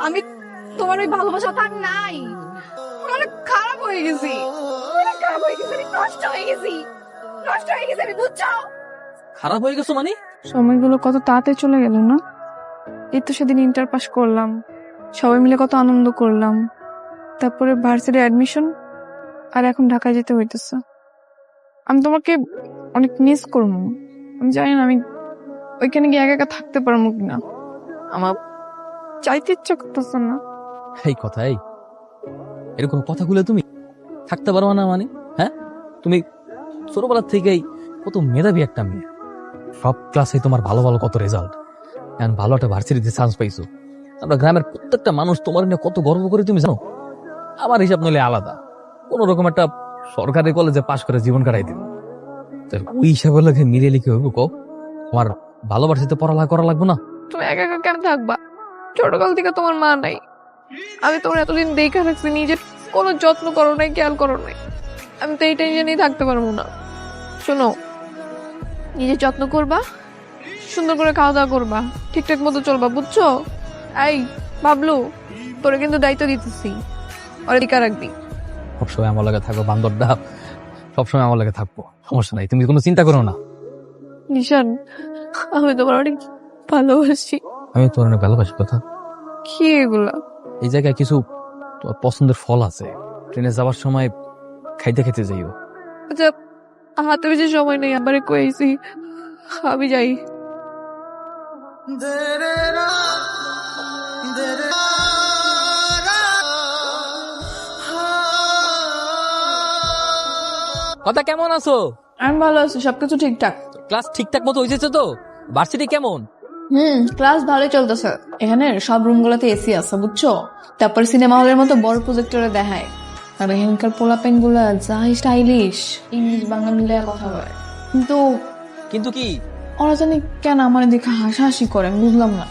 আমি তোমার ওই ভালোবাসা থাক নাই, অনেক খারাপ হয়ে গেছি, অনেক খারাপ হয়ে গেছি, আমি নষ্ট হয়ে গেছি, নষ্ট হয়ে গেছি আমি, বুঝছো? খারাপ হয়ে গেছো মানে? সময়গুলো কত তাড়াতাড়ি চলে গেল না। এই তো সেদিন ইন্টার পাস করলাম, সবাই মিলে কত আনন্দ করলাম, তারপরে ভার্সিটি অ্যাডমিশন, আর এখন ঢাকায় যেতে হইতেছে। আমি তোমাকে অনেক মিস করবো। আমি জানি না আমি ওইখানে গিয়ে একা একা থাকতে পারবো কিনা, আমার চাইতে ইচ্ছা করতেছে না। এই কথা, এরকম কথাগুলো তুমি থাকতে পারো না মানে? হ্যাঁ, তুমি ছোটবেলার থেকেই কত মেধাবী একটা মেয়ে, সব ক্লাসে তোমার ভালো ভালো কত রেজাল্ট, এখন ভালো একটা ভার্সিটিতে চান্স পাইছো। আমরা গ্রামের প্রত্যেকটা মানুষ তোমার নিয়ে কত গর্ব করে তুমি জানো। আমার হিসাব নইলে আলাদা, কোন রকম একটা সরকারি কলেজে পাশ করে জীবন কাটাই দিন, ওই হিসাবে লাগে মিলে লিখে হইব কো? আমার ভালো ভার্সিটিতে পড়ালেখা করা লাগবে না? তুমি একা একা কেন থাকবা? ছোটকাল থেকে তোমার মা নাই, আমি তোমার এতদিন দেখে রাখছি, নিজের কোনো যত্ন করো নাই, খেয়াল করো নাই। আমি তো এই টেনশনেই থাকতে পারবো না। শোনো, নিজের যত্ন করবা, সুন্দর করে খাওয়া দাওয়া করবা, ঠিকঠাক মতো চলবা, বুঝছো? এই বাবলু, তোরে কিন্তু দায়িত্ব দিতেছি, ওর দিকে রাখবি। সবসময় আমার লাগে থাকবো, বান্দরটা সবসময় আমার লাগে থাকবো, সমস্যা নাই, তুমি কোনো চিন্তা করো না। নিশান, আমি তোমার অনেক ভালোবাসি। আমি তোর অনেক ভালোবাসি কথা। কি এগুলা? এই জায়গায় কিছু তোমার পছন্দের ফল আছে, ট্রেনে যাওয়ার সময় খাইতে খাইতে যাইও। আচ্ছা, হাতে বেশি সময় নেই, আবার কইছি আমি যাই। কথা কেমন আছো? আমি ভালো আছি, সবকিছু ঠিকঠাক। ক্লাস ঠিকঠাক মতো হয়েছে তো? ভার্সিটি কেমন? ক্লাস ভালোই চলতেছে। এখানে সব রুম গুলাতে এসি আছে, বুঝছো? তারপর সিনেমা হলের মতো বড় প্রজেক্টরে দেখায়। আর এখানকার পোলাপেন গুলা যা স্টাইলিশ, ইংলিশ বাংলা মিলিয়ে কথা বলে। কিন্তু কিন্তু কি? ওরা জানি কেন আমার দিকে হাসাহাসি করে, আমি বুঝলাম না।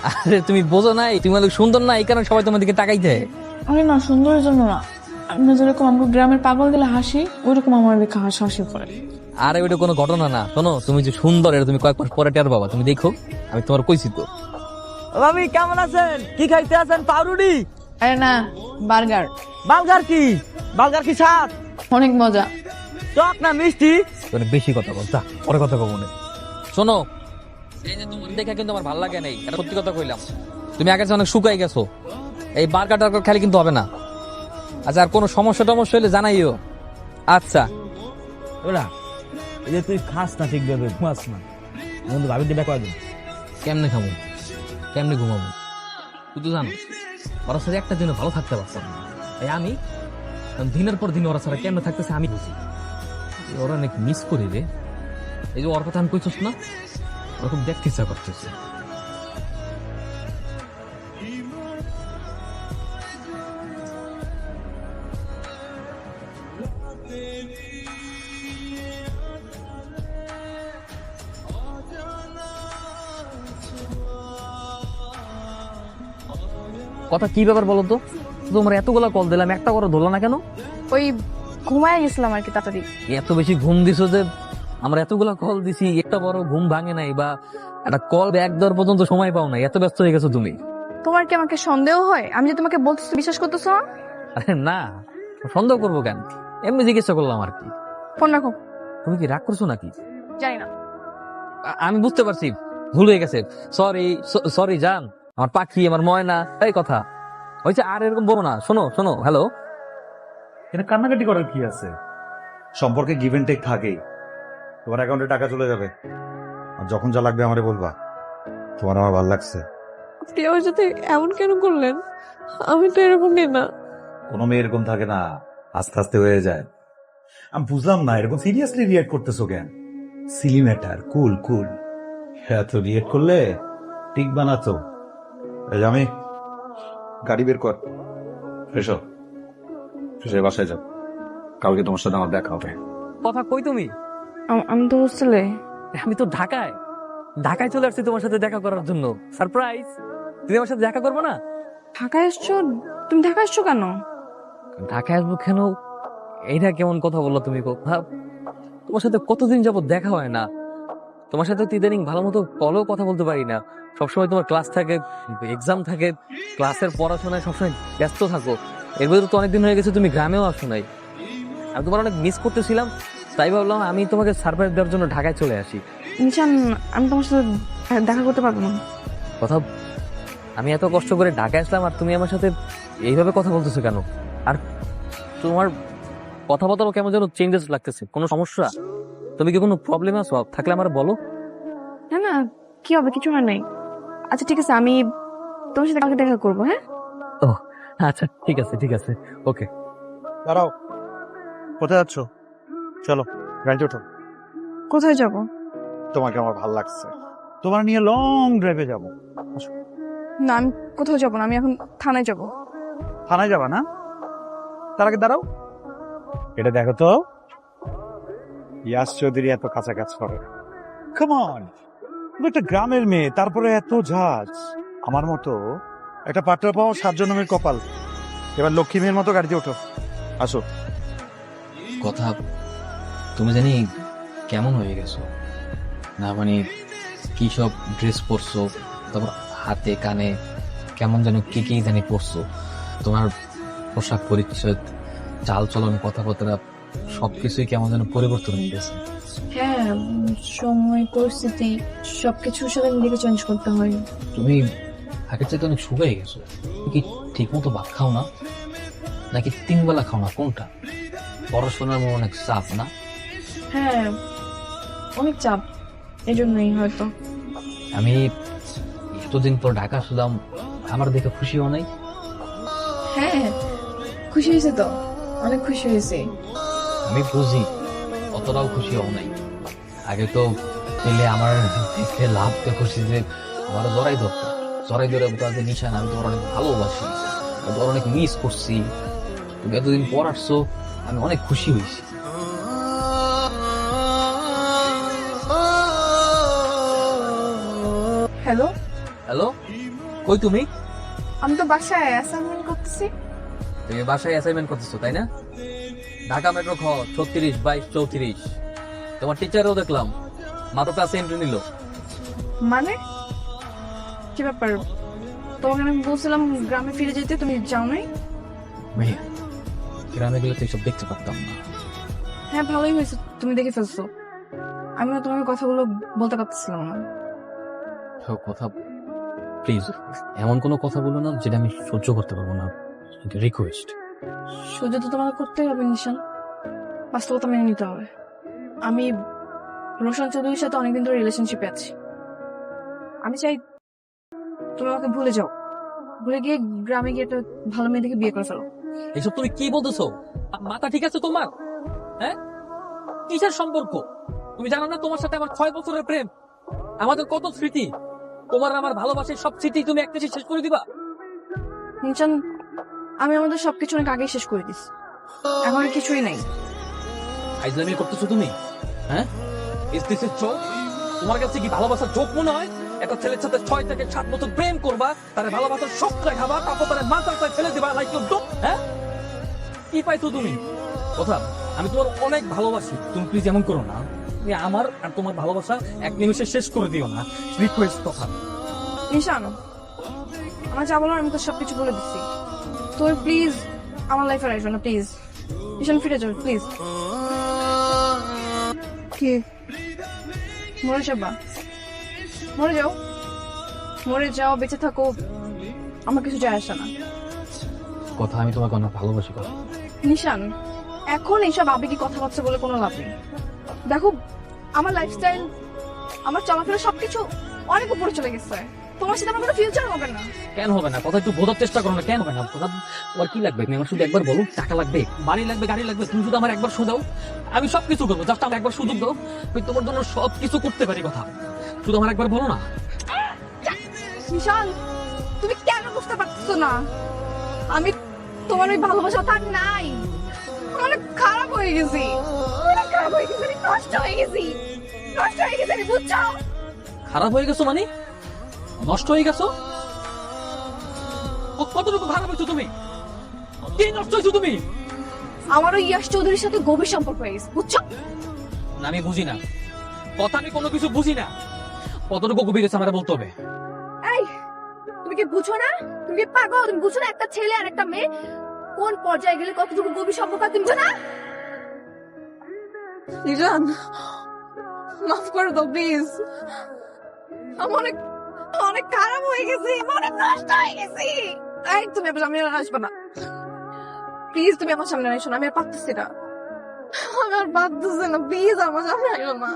আরে তুমি বোঝো নাই, তুমি অনেক সুন্দর না, এই কারণে সবাই তোমার দিকে তাকাই দেয়। আরে না, সুন্দরের জন্য না, আমরা যেরকম আমার গ্রামের পাগল দিলে হাসি, ওইরকম আমার দিকে হাসাহাসি করে। আরে ওইটা কোনো ঘটনা না, শোনো, তুমি যে সুন্দর এটা তুমি কয়েক মাস পরে টের পাবা, তুমি দেখো, আমি তোমার কইছি তো। ভাবি কেমন আছেন? কি খাইতে আছেন? পাউরুটি? আরে না, বার্গার। বালগার কি? বালগার কি স্বাদ? অনেক মজা। টক না মিষ্টি? মানে বেশি কথা বল, যা পরে কথা কব মনে। শোনো, এই যে তোমার দেখে কিন্তু আমার ভালো লাগে নাই, এটা সত্যি কথা কইলাম। তুমি আগে চেয়ে অনেক শুকাই গেছো, এই বার্গার টার্গার খেলে কিন্তু হবে না। আচ্ছা, আর কোনো সমস্যা টমস্যা হলে জানাইও। আচ্ছা। ওরা এই যে তুই খাস না ঠিকভাবে, ঘুমাস না, বন্ধু ভাবি দিবে কয়দিন? কেমনে খাবো, কেমনে ঘুমাবো, তুই তো জানো ওরা সাথে একটা দিনে ভালো থাকতে পারতাম না। তাই আমি দিনের পর দিন ওরা ছাড়া কেমনে থাকতেছে আমি বুঝি। ওরা অনেক মিস করি রে। এই যে ওর কথা আমি কইছস না, ওরা খুব দেখতে ইচ্ছা করতেছে। কথা কি ব্যাপার বলো তো? তোমার এতগুলা কল দিলাম, একটা করে ধরলো না কেন? ওই ঘুমায় গেছিলাম আর কি, তাড়াতাড়ি। এত বেশি ঘুম দিছো যে আমরা এতগুলা কল দিছি, একটা বড় ঘুম ভাঙে নাই, বা একটা কল ব্যাক দেওয়ার পর্যন্ত সময় পাও নাই, এত ব্যস্ত হয়ে গেছো তুমি। তোমার কি আমাকে সন্দেহ হয়? আমি যে তোমাকে বলতেছি, বিশ্বাস করতেছো না? আরে না, সন্দেহ করবো কেন, এমনি জিজ্ঞাসা করলাম আর কি। ফোন রাখো। তুমি কি রাগ করছো নাকি? জানি না। আমি বুঝতে পারছি, ভুল হয়ে গেছে। সরি, সরি জান, আমার পাখি, আমার ময়না, এই কথা হয়েছে, আর এরকম বলো না। শোনো শোনো, হ্যালো। এটা কান্নাকাটি করার কি আছে? সম্পর্কে গিভ এন্ড টেক থাকেই। তোমার অ্যাকাউন্টে টাকা চলে যাবে, আর যখন যা লাগবে আমারে বলবা। তোমার আমার ভালো লাগছে। আপনি আমার সাথে এমন কেন করলেন? আমি তো এরকম না। কোনো মেয়ে এরকম থাকে না, আস্তে আস্তে হয়ে যায়। আমি বুঝলাম না এরকম সিরিয়াসলি রিয়েক্ট করতেছো কেন? সিলি ম্যাটার, কুল কুল। এত রিয়েক্ট করলে ঠিক বানাতো। এই যে আমি, গাড়ি বের কর, এসো, সে বাসায় যাও, কালকে তোমার সাথে আমার দেখা হবে। কথা কই তুমি? আমি তো হোস্টেলে। আমি তো ঢাকায়, ঢাকায় চলে আসছি তোমার সাথে দেখা করার জন্য। সারপ্রাইজ, তুমি আমার সাথে দেখা করবো না? ঢাকায় এসছো? তুমি ঢাকায় এসছো কেন? ঢাকায় আসবো কেন, এইটা কেমন কথা বললো তুমি? তোমার সাথে কতদিন যাবত দেখা হয় না, তোমার সাথে তো ইদানিং ভালো মতো কলেও কথা বলতে পারি না। সবসময় তোমার ক্লাস থাকে, এক্সাম থাকে, ক্লাসের পড়াশোনায় সবসময় ব্যস্ত থাকো। এর ভিতরে তো অনেকদিন হয়ে গেছে তুমি গ্রামেও আসো নাই। আমি তোমার অনেক মিস করতেছিলাম, তাই ভাবলাম আমি তোমাকে সারপ্রাইজ দেওয়ার জন্য ঢাকায় চলে আসি। নিশান, আমি তোমার সাথে দেখা করতে পারবো না। কথা, আমি এত কষ্ট করে ঢাকায় আসলাম আর তুমি আমার সাথে এইভাবে কথা বলতেছো কেন? আর তোমার কথাবার্তাও কেমন যেন চেঞ্জেস লাগতেছে। কোনো সমস্যা? তুমি কি কোনো প্রবলেম আছো? থাকলে আমার বলো। না না, কি হবে, কিছু হয় নাই। আচ্ছা ঠিক আছে, আমি তোমার সাথে কালকে দেখা করবো। হ্যাঁ, ও আচ্ছা, ঠিক আছে ঠিক আছে, ওকে। দাঁড়াও, কোথায় যাচ্ছ? চলো গাড়িতে ওঠো। কোথায় যাব? তোমাকে আমার ভালো লাগছে, তোমার নিয়ে লং ড্রাইভে যাবো। না, আমি কোথাও যাবো না, আমি এখন থানায় যাব। থানায় যাবা না? তার আগে দাঁড়াও, এটা দেখো তো, ইয়াস চৌধুরী এত কাছাকাছি করে। কাম অন, তুমি একটা গ্রামের মেয়ে, তারপরে এত ঝাঁজ। আমার মতো একটা পার্টনার পাওয়া 7 জন্মের কপাল। এবার লক্ষ্মী মেয়ের মতো গাড়িতে ওঠো, আসো। কথা, তুমি জানি কেমন হয়ে গেছো না, মানে কি সব ড্রেস পরছো, তারপর হাতে কানে কেমন যেন কি কি জানি পরছো। তোমার পোশাক পরিচ্ছদ, চাল চলন, কথাবার্তা সবকিছুই কেমন যেন পরিবর্তন হয়ে গেছে। হ্যাঁ, সময় পরিস্থিতি সবকিছুর সাথে নিজেকে চেঞ্জ করতে হয়। তুমি আগের চাইতে অনেক শুকিয়ে গেছো। কি ঠিক মতো ভাত খাও না, নাকি 3 বেলা খাও না, কোনটা? পড়াশোনার মনে অনেক চাপ না? হ্যাঁ, অনেক চাপ, এই জন্যই হয়তো। আমি এতদিন পর ঢাকা আসলাম, আমার দেখে খুশি হও নাই? হ্যাঁ, খুশি হয়েছে তো, অনেক খুশি হয়েছে। আমি বুঝি অতটাও খুশি হও নাই। আগে তো পেলে আমার দেখে লাভতে খুশি যে আমার জড়াই ধরতো, জড়াই ধরে বলতো নিশান আমি তোমার অনেক ভালোবাসি, তোমার অনেক মিস করছি, তুমি এতদিন পর আসছো, আমি অনেক খুশি হয়েছি। হ্যালো, হ্যালো, কই তুমি? আমি তো বাসায় অ্যাসাইনমেন্ট করতেছি। তুমি বাসায় অ্যাসাইনমেন্ট করতেছো তাই না? ঢাকা মেট্রো খ 36, 22, 34। তোমার টিচারও দেখলাম মাত্র ক্লাসে এন্ট্রি নিল। মানে কি ব্যাপার? তোমাকে আমি বলছিলাম গ্রামে ফিরে যেতে, তুমি যাও নাই? ভাইয়া, গ্রামে গেলে তো এইসব দেখতে পারতাম না। হ্যাঁ, ভালোই হয়েছে তুমি দেখে ফেলছো। আমিও তোমাকে কথাগুলো বলতে পারতেছিলাম না। কথা, প্লিজ এমন কোনো কথা বলো না যেটা আমি সহ্য করতে পারবো না। রিকোয়েস্ট। সহ্য তো তোমাকে করতেই হবে নিশান, বাস্তবতা মেনে নিতে হবে। আমি রোশন চৌধুরীর সাথে অনেকদিন ধরে রিলেশনশিপে আছি। আমি চাই তুমি আমাকে ভুলে যাও, ভুলে গিয়ে গ্রামে গিয়ে একটা ভালো মেয়ে দেখে বিয়ে করে ফেলো। এইসব তুমি কি বলতেছো? মাথা ঠিক আছে তোমার? হ্যাঁ, কিসের সম্পর্ক? তুমি জানো না তোমার সাথে আমার 6 বছরের প্রেম, আমাদের কত স্মৃতি। তোমার আর আমার ভালোবাসার সব স্মৃতি তুমি একটা শেষ করে দিবা? নিশান, আমি আমাদের সবকিছু অনেক আগেই শেষ করে দিস, এখন আর কিছুই নাই। আইজলামি করতেছো তুমি? হ্যাঁ, ইজ দিস জোক? তোমার কাছে কি ভালোবাসার জোক মনে হয়? একটা ছেলের সাথে 6 থেকে 7 বছর প্রেম করবা, তার ভালোবাসার সবটা খাবা, তারপর তার মাথার উপরে ফেলে দিবা লাইক ইউর ডগ। হ্যাঁ, কি পাইছো তুমি? কথা, আমি তোমার অনেক ভালোবাসি, তুমি প্লিজ এমন করো না। তুমি আমার আর তোমার ভালোবাসা 1 নিমিষে শেষ করে দিও না, রিকোয়েস্ট। কথা নিশান, আমার যা বলার আমি তো সবকিছু বলে দিচ্ছি, তো প্লিজ আমার লাইফে আসবে না প্লিজ। নিশান, ফিরে যাবে প্লিজ। কি মরে যাবা? মরে যাও, মরে যাও, বেঁচে থাকো, আমার কিছু যায় আসে না। কথা, আমি তোমাকে অনেক ভালোবাসি। কথা নিশান, এখন এইসব আবেগী কথাবার্তা বলে কোনো লাভ নেই। দেখো, আমার লাইফস্টাইল, আমার চলাফেরা সবকিছু অনেক উপরে চলে গেছে। তোমার সাথে আমার কোনো ফিউচার হবে না। কেন হবে না? কথা একটু বোঝার চেষ্টা করো না, কেন হবে না? কথা, তোমার কি লাগবে? তুমি আমার শুধু একবার বলো, টাকা লাগবে, বাড়ি লাগবে, গাড়ি লাগবে, তুমি শুধু আমার একবার শোধাও, আমি সবকিছু করবো। জাস্ট আমার একবার সুযোগ দাও, আমি তোমার জন্য সবকিছু করতে পারি। কথা, শুধু আমার একবার বলো না। নিশান, তুমি কেন বুঝতে পারছো না? আমি তোমার ওই ভালোবাসা থাক নাই, অনেক খারাপ হয়ে গেছি, অনেক খারাপ হয়ে গেছি, আমি নষ্ট হয়ে গেছি, নষ্ট হয়ে গেছি, আমি বুঝছো? খারাপ হয়ে গেছো মানে? নষ্ট হয়ে গেছো? কতটুকু খারাপ হয়েছো তুমি? কি নষ্ট হয়েছো তুমি? আমার ওই ইয়াশ চৌধুরীর সাথে গভীর সম্পর্ক হয়ে গেছে, বুঝছো? না, আমি বুঝি না কথা, আমি কোনো কিছু বুঝি না। কতটুকু গভীর আছে আমার বলতে হবে। তুমি কি বুঝো না? তুমি কি পাগল? তুমি বুঝো না একটা ছেলে আর একটা মেয়ে কোন পর্যায়ে গেলে কতটুকু গভীর সম্পর্ক হয়, তুমি বুঝো না? নিজান, মাফ করে দাও প্লিজ। আমি অনেক অনেক খারাপ হয়ে গেছি, আমি অনেক নষ্ট হয়ে গেছি। এই তুমি আমার সামনে আর আসবে না প্লিজ, তুমি আমার সামনে এসো না, আমি আর পারতেছি না, আমি আর পারতেছি না, প্লিজ আমার সামনে আসো না।